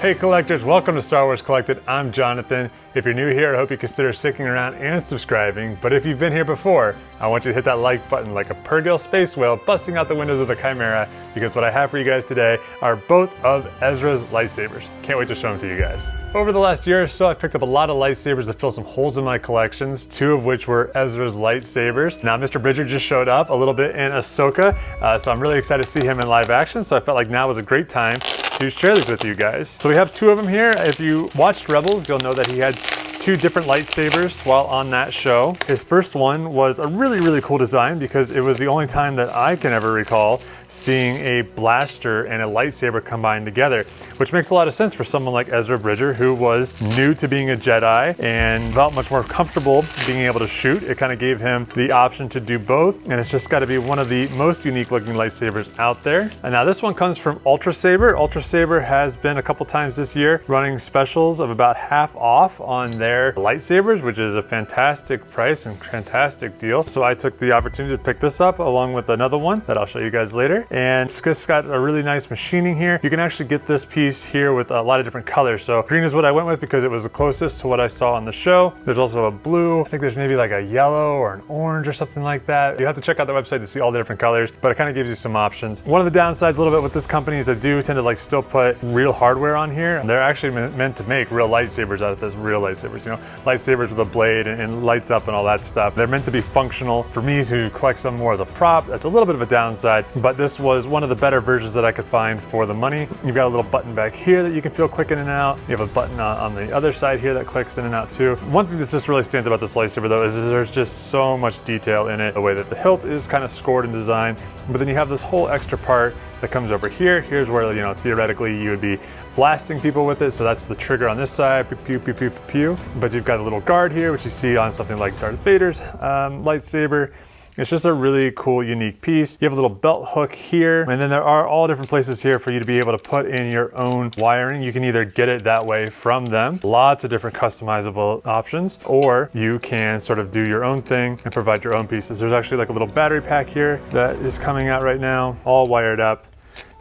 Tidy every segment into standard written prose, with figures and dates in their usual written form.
Hey collectors, welcome to Star Wars Collected. I'm Jonathan. If you're new here, I hope you consider sticking around and subscribing. But if you've been here before, I want you to hit that like button like a Pergil space whale busting out the windows of the Chimera, because what I have for you guys today are both of Ezra's lightsabers. Can't wait to show them to you guys. Over the last year or so, I've picked up a lot of lightsabers to fill some holes in my collections, two of which were Ezra's lightsabers. Now, Mr. Bridger just showed up a little bit in Ahsoka, so I'm really excited to see him in live action, so I felt like now was a great time to share these with you guys. So we have two of them here. If you watched Rebels, you'll know that he had two different lightsabers while on that show. His first one was a really cool design because it was the only time that I can ever recall seeing a blaster and a lightsaber combined together, which makes a lot of sense for someone like Ezra Bridger, who was new to being a Jedi and felt much more comfortable being able to shoot. It kind of gave him the option to do both, and it's just got to be one of the most unique looking lightsabers out there. And now this one comes from Ultrasaber. Ultrasaber has been a couple times this year running specials of about half off on their lightsabers, which is a fantastic price and fantastic deal. So I took the opportunity to pick this up along with another one that I'll show you guys later. And it's just got a really nice machining here. You can actually get this piece here with a lot of different colors. So green is what I went with because it was the closest to what I saw on the show. There's also a blue. I think there's maybe like a yellow or an orange or something like that. You have to check out the website to see all the different colors, but it kind of gives you some options. One of the downsides a little bit with this company is they do tend to like still put real hardware on here. And they're actually meant to make real lightsabers out of this, real lightsabers, you know, lightsabers with a blade and lights up and all that stuff. They're meant to be functional. For me to collect some more as a prop, that's a little bit of a downside, but this was one of the better versions that I could find for the money. You've got a little button back here that you can feel click in and out. You have a button on the other side here that clicks in and out too. One thing that just really stands about this lightsaber though is there's just so much detail in it. The way that the hilt is kind of scored and designed, but then you have this whole extra part that comes over here. Here's where, you know, theoretically you would be blasting people with it. So that's the trigger on this side, pew, pew, pew, pew, pew. But you've got a little guard here, which you see on something like Darth Vader's lightsaber. It's just a really cool, unique piece. You have a little belt hook here, and then there are all different places here for you to be able to put in your own wiring. You can either get it that way from them, lots of different customizable options, or you can sort of do your own thing and provide your own pieces. There's actually like a little battery pack here that is coming out right now, all wired up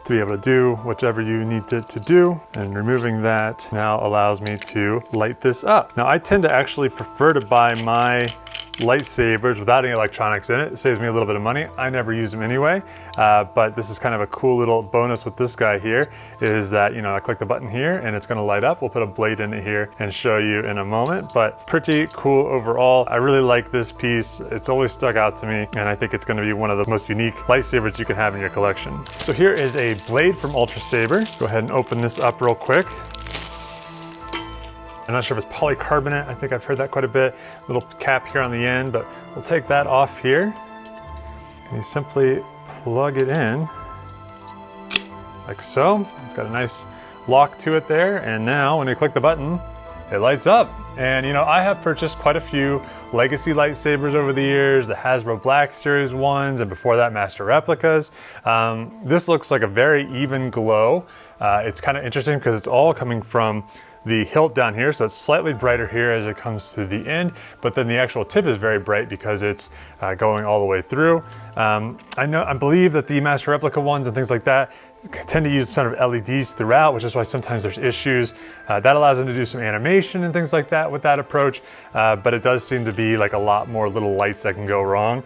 to be able to do whichever you need to do. And removing that now allows me to light this up. Now I tend to actually prefer to buy my lightsabers without any electronics in it. It saves me a little bit of money. I never use them anyway, but this is kind of a cool little bonus with this guy here is that, you know, I click the button here and it's going to light up. We'll put a blade in it here and show you in a moment, but pretty cool overall. I really like this piece. It's always stuck out to me, and I think it's going to be one of the most unique lightsabers you can have in your collection. So here is a blade from Ultrasaber. Go ahead and open this up real quick. I'm not sure if it's polycarbonate. I think I've heard that quite a bit. Little cap here on the end, but we'll take that off here. And you simply plug it in like so. It's got a nice lock to it there. And now when you click the button, it lights up. And you know, I have purchased quite a few legacy lightsabers over the years, the Hasbro Black Series ones, and before that, Master Replicas. This looks like a very even glow. It's kind of interesting because it's all coming from the hilt down here, so it's slightly brighter here as it comes to the end, but then the actual tip is very bright because it's going all the way through. I believe that the Master Replica ones and things like that tend to use sort of LEDs throughout, which is why sometimes there's issues. That allows them to do some animation and things like that with that approach, but it does seem to be like a lot more little lights that can go wrong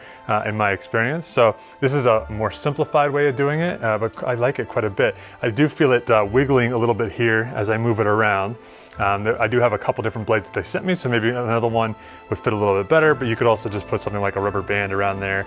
in my experience. So this is a more simplified way of doing it, but I like it quite a bit. I do feel it wiggling a little bit here as I move it around. I do have a couple different blades that they sent me, so maybe another one would fit a little bit better, but you could also just put something like a rubber band around there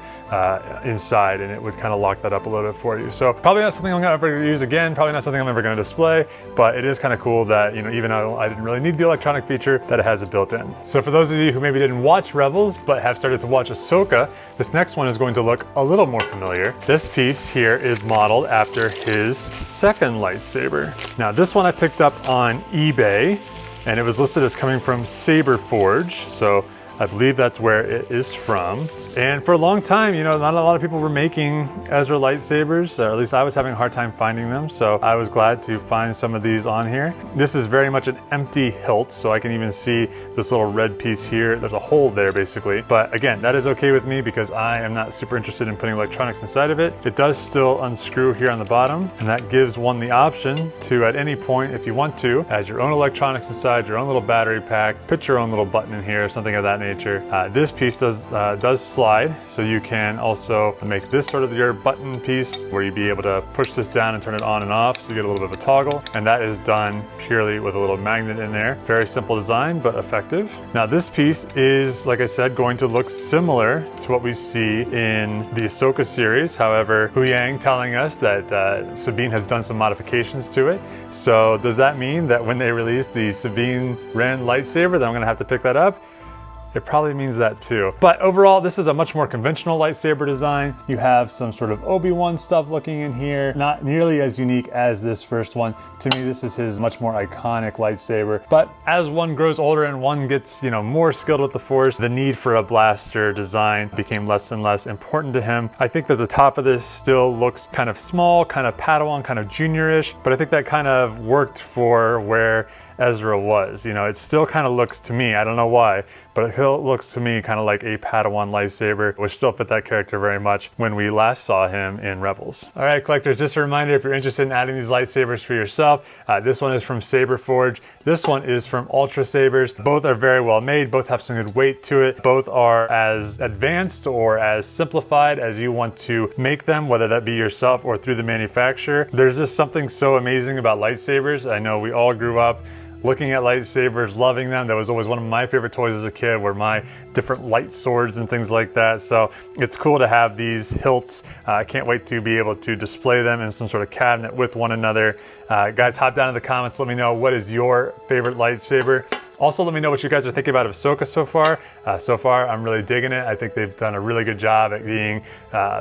inside, and it would kind of lock that up a little bit for you. So probably not something I'm ever going to use again, probably not something I'm ever going to display, but it is kind of cool that, you know, even though I didn't really need the electronic feature, that it has it built in. So for those of you who maybe didn't watch Rebels, but have started to watch Ahsoka, this next one is going to look a little more familiar. This piece here is modeled after his second lightsaber. Now this one I picked up on eBay, and it was listed as coming from Saberforge. So I believe that's where it is from. And for a long time, you know, not a lot of people were making Ezra lightsabers, or at least I was having a hard time finding them. So I was glad to find some of these on here. This is very much an empty hilt, so I can even see this little red piece here. There's a hole there basically. But again, that is okay with me because I am not super interested in putting electronics inside of it. It does still unscrew here on the bottom, and that gives one the option to, at any point, if you want to, add your own electronics inside, your own little battery pack, put your own little button in here, something of that nature. This piece does slide, so you can also make this sort of your button piece where you'd be able to push this down and turn it on and off, so you get a little bit of a toggle, and that is done purely with a little magnet in there. Very simple design, but effective. Now this piece is, like I said, going to look similar to what we see in the Ahsoka series. However, Hu Yang telling us that Sabine has done some modifications to it. So does that mean that when they release the Sabine Wrens lightsaber that I'm gonna have to pick that up? It probably means that too. But overall, this is a much more conventional lightsaber design. You have some sort of Obi-Wan stuff looking in here, not nearly as unique as this first one. To me, this is his much more iconic lightsaber. But as one grows older and one gets, you know, more skilled with the Force, the need for a blaster design became less and less important to him. I think that the top of this still looks kind of small, kind of Padawan, kind of juniorish, but I think that kind of worked for where Ezra was. You know, it still kind of looks to me, I don't know why, but it looks to me kind of like a Padawan lightsaber, which still fit that character very much when we last saw him in Rebels. All right, collectors, just a reminder, if you're interested in adding these lightsabers for yourself, this one is from Saberforge. This one is from Ultrasabers. Both are very well made. Both have some good weight to it. Both are as advanced or as simplified as you want to make them, whether that be yourself or through the manufacturer. There's just something so amazing about lightsabers. I know we all grew up looking at lightsabers, loving them. That was always one of my favorite toys as a kid, were my different light swords and things like that. So it's cool to have these hilts. I can't wait to be able to display them in some sort of cabinet with one another. Guys, hop down in the comments, let me know what is your favorite lightsaber. Also, let me know what you guys are thinking about Ahsoka so far. So far, I'm really digging it. I think they've done a really good job at being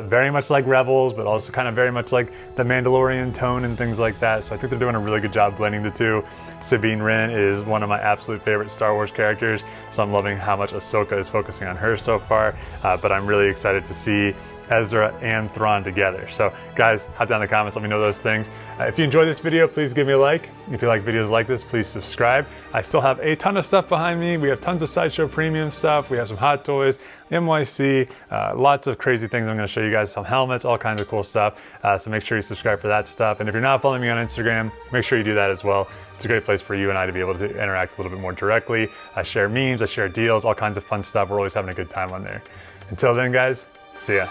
very much like Rebels, but also kind of very much like the Mandalorian tone and things like that. So I think they're doing a really good job blending the two. Sabine Wrens is one of my absolute favorite Star Wars characters, so I'm loving how much Ahsoka is focusing on her so far. But I'm really excited to see Ezra and Thrawn together. So guys, hop down in the comments, let me know those things. If you enjoyed this video, please give me a like. If you like videos like this, please subscribe. I still have a ton of stuff behind me. We have tons of Sideshow Premium stuff. We have some Hot Toys, NYC, lots of crazy things. I'm gonna show you guys some helmets, all kinds of cool stuff. So make sure you subscribe for that stuff. And if you're not following me on Instagram, make sure you do that as well. It's a great place for you and I to be able to interact a little bit more directly. I share memes, I share deals, all kinds of fun stuff. We're always having a good time on there. Until then, guys, see ya.